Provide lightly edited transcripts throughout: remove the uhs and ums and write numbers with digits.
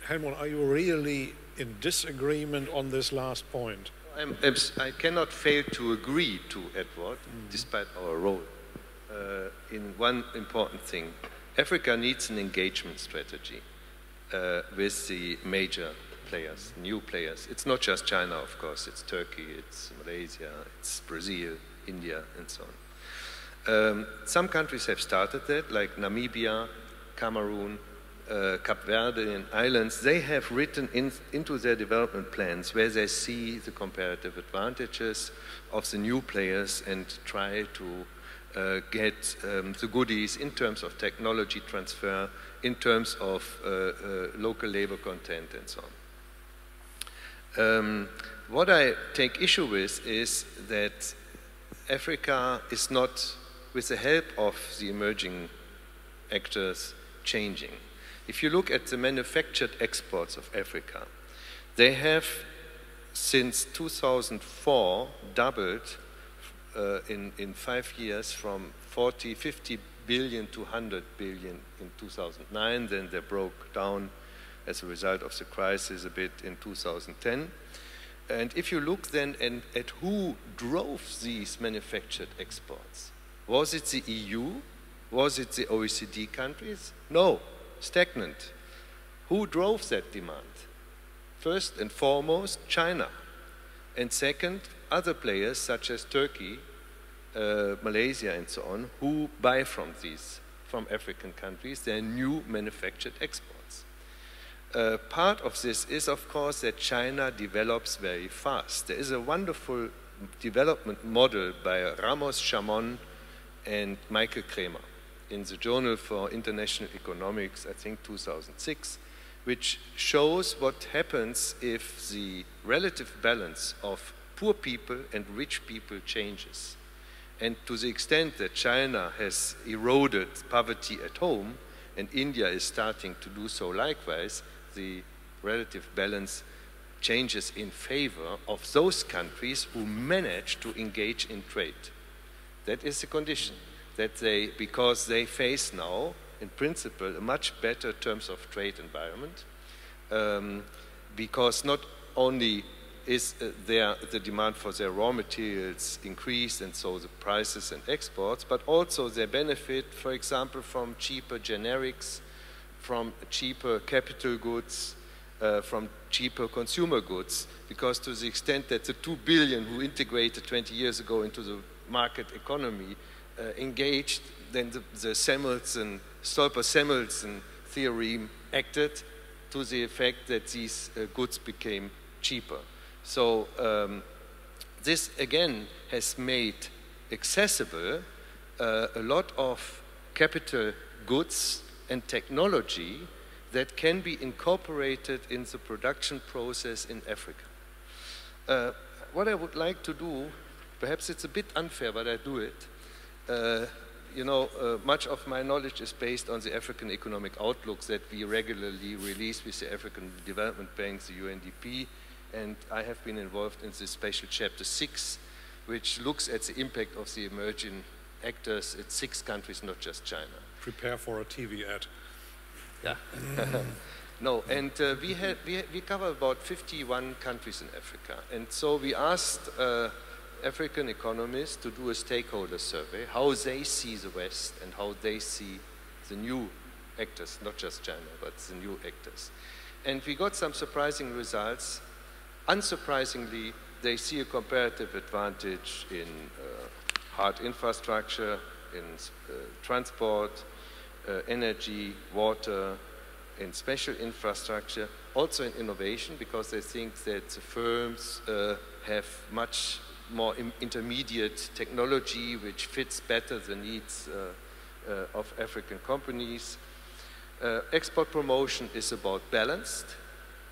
Helmut, are you really in disagreement on this last point? I cannot fail to agree to Edward, despite our role, in one important thing. Africa needs an engagement strategy with the major players, new players. It's not just China, of course. It's Turkey, it's Malaysia, it's Brazil, India, and so on. Some countries have started that, like Namibia, Cameroon, Cape Verde Islands. They have written into their development plans where they see the comparative advantages of the new players and try to get the goodies in terms of technology transfer, in terms of local labor content and so on. What I take issue with is that Africa is not, with the help of the emerging actors, changing. If you look at the manufactured exports of Africa, they have since 2004 doubled in 5 years from 50 billion to 100 billion in 2009. Then they broke down as a result of the crisis a bit in 2010. And if you look then at who drove these manufactured exports, was it the EU? Was it the OECD countries? No, stagnant. Who drove that demand? First and foremost, China. And second, other players such as Turkey, Malaysia and so on, who buy from African countries, their new manufactured exports. Part of this is, of course, that China develops very fast. There is a wonderful development model by Ramos Chamon and Michael Kremer in the Journal for International Economics, I think 2006, which shows what happens if the relative balance of poor people and rich people changes. And to the extent that China has eroded poverty at home, and India is starting to do so likewise, the relative balance changes in favor of those countries who manage to engage in trade. That is the condition, that because they face now, in principle, a much better terms of trade environment, because not only is the demand for their raw materials increased and so the prices and exports, but also they benefit, for example, from cheaper generics, from cheaper capital goods, from cheaper consumer goods, because to the extent that the 2 billion who integrated 20 years ago into the market economy engaged, then the Stolper-Samuelson theorem acted to the effect that these goods became cheaper. So this again has made accessible a lot of capital goods and technology that can be incorporated in the production process in Africa. What I would like to do, perhaps it's a bit unfair, but I do it. Much of my knowledge is based on the African Economic Outlooks that we regularly release with the African Development Bank, the UNDP, and I have been involved in this special chapter 6, which looks at the impact of the emerging actors in 6 countries, not just China. Prepare for a TV ad. Yeah. No, and we cover about 51 countries in Africa, and so we asked African economists to do a stakeholder survey, how they see the West and how they see the new actors, not just China, but the new actors. And we got some surprising results. Unsurprisingly, they see a comparative advantage in hard infrastructure, in transport, energy, water, in special infrastructure, also in innovation, because they think that the firms have much more intermediate technology which fits better the needs of African companies. Export promotion is about balanced,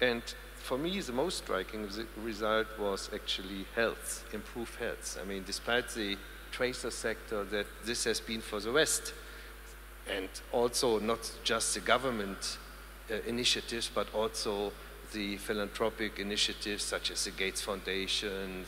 and for me the most striking result was actually health, improved health. I mean, despite the tracer sector that this has been for the West, and also not just the government initiatives, but also the philanthropic initiatives such as the Gates Foundation,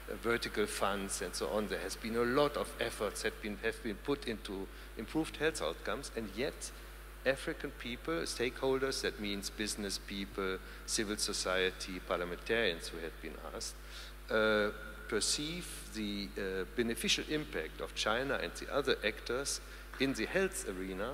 the vertical funds and so on. There has been a lot of efforts that have been put into improved health outcomes, and yet African people, stakeholders, that means business people, civil society, parliamentarians who had been asked, perceive the beneficial impact of China and the other actors in the health arena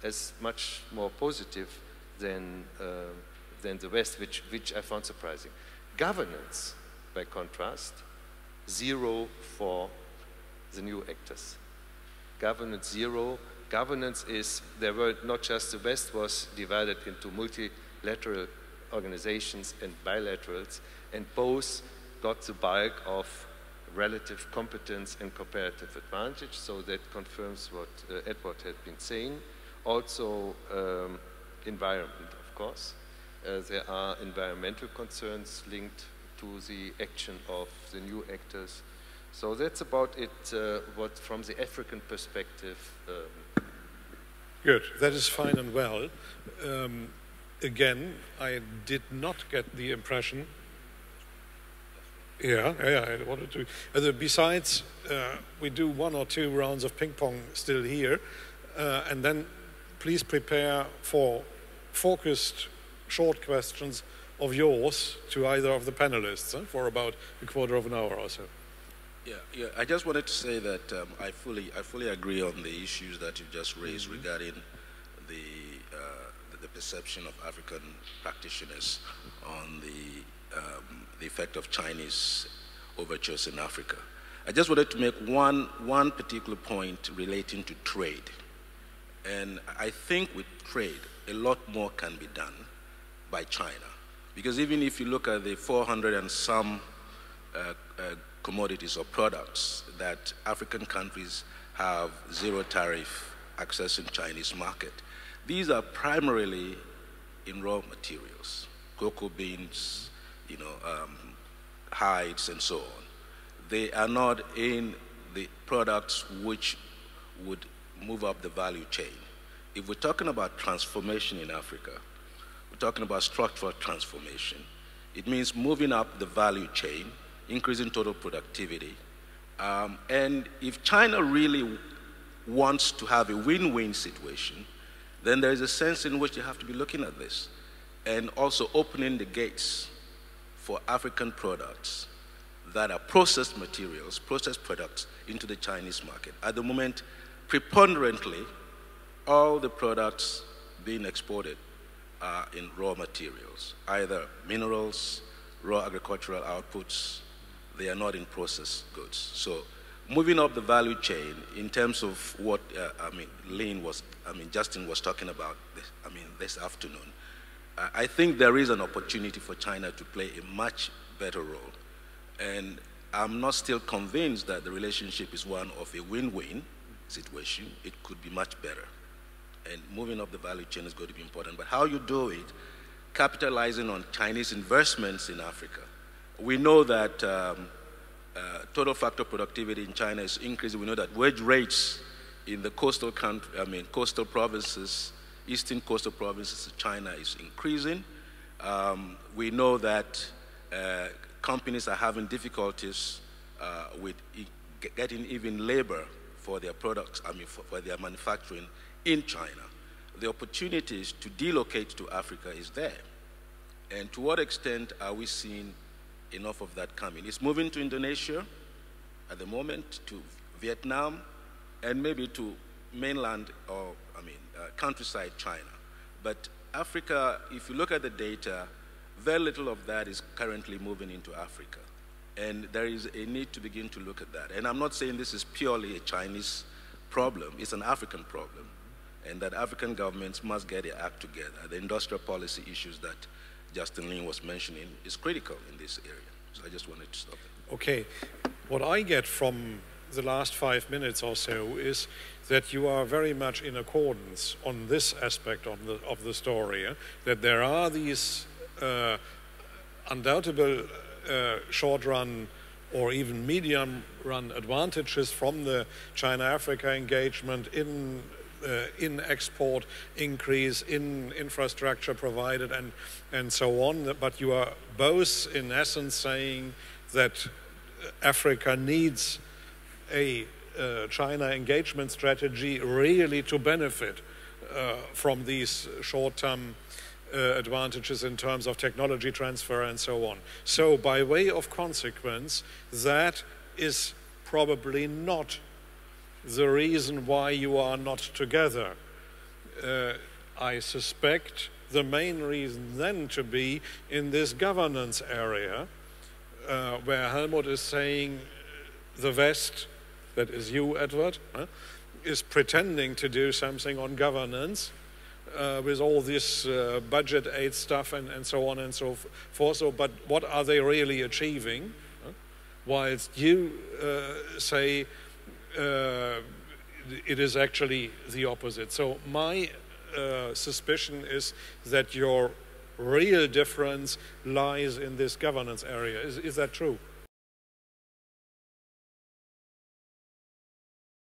as much more positive than the West, which I found surprising. Governance, by contrast, 0 for the new actors. Governance 0. Governance is, there were not just the West was divided into multilateral organizations and bilaterals, and both got the bulk of relative competence and comparative advantage, so that confirms what Edward had been saying. Also, environment, of course. There are environmental concerns linked to the action of the new actors. So that's about it, what from the African perspective. Good, that is fine and well. Again, I did not get the impression. Yeah, I wanted to. Besides, we do 1 or 2 rounds of ping pong still here, and then please prepare for focused, short questions of yours to either of the panelists for about a quarter of an hour or so. Yeah. I just wanted to say that I fully agree on the issues that you just raised regarding the perception of African practitioners on the effect of Chinese overtures in Africa. I just wanted to make one particular point relating to trade. And I think with trade, a lot more can be done by China. Because even if you look at the 400 and some commodities or products that African countries have 0 tariff accessing Chinese market, these are primarily in raw materials, cocoa beans, hides and so on. They are not in the products which would move up the value chain. If we're talking about transformation in Africa, we're talking about structural transformation. It means moving up the value chain, increasing total productivity. And if China really wants to have a win-win situation, then there is a sense in which you have to be looking at this and also opening the gates for African products that are processed materials, processed products into the Chinese market. At the moment, preponderantly, all the products being exported are in raw materials, either minerals, raw agricultural outputs. They are not in processed goods. So moving up the value chain in terms of what Justin was talking about this afternoon, I think there is an opportunity for China to play a much better role. And I'm not still convinced that the relationship is one of a win-win situation. It could be much better. And moving up the value chain is going to be important. But how you do it, capitalizing on Chinese investments in Africa. We know that total factor productivity in China is increasing. We know that wage rates in the coastal provinces, eastern coastal provinces of China is increasing. We know that companies are having difficulties with getting even labor for their products, for their manufacturing in China. The opportunities to delocate to Africa is there. And to what extent are we seeing enough of that coming? It's moving to Indonesia at the moment, to Vietnam, and maybe to mainland or, countryside China. But Africa, if you look at the data, very little of that is currently moving into Africa. And there is a need to begin to look at that. And I'm not saying this is purely a Chinese problem, it's an African problem. And that African governments must get their act together. The industrial policy issues that Justin Lin was mentioning is critical in this area. So I just wanted to stop there. Okay, what I get from the last 5 minutes or so is that you are very much in accordance on this aspect of the story, that there are these undoubtable short-run or even medium-run advantages from the China-Africa engagement in export increase, in infrastructure provided, and so on. But you are both, in essence, saying that Africa needs a China engagement strategy really to benefit from these short-term advantages in terms of technology transfer and so on. So by way of consequence, that is probably not the reason why you are not together. I suspect the main reason then to be in this governance area, where Helmut is saying the West, that is you, Edward, is pretending to do something on governance with all this budget aid stuff and so on and so forth. So, but what are they really achieving? Whilst you say it is actually the opposite. So my suspicion is that your real difference lies in this governance area. Is that true?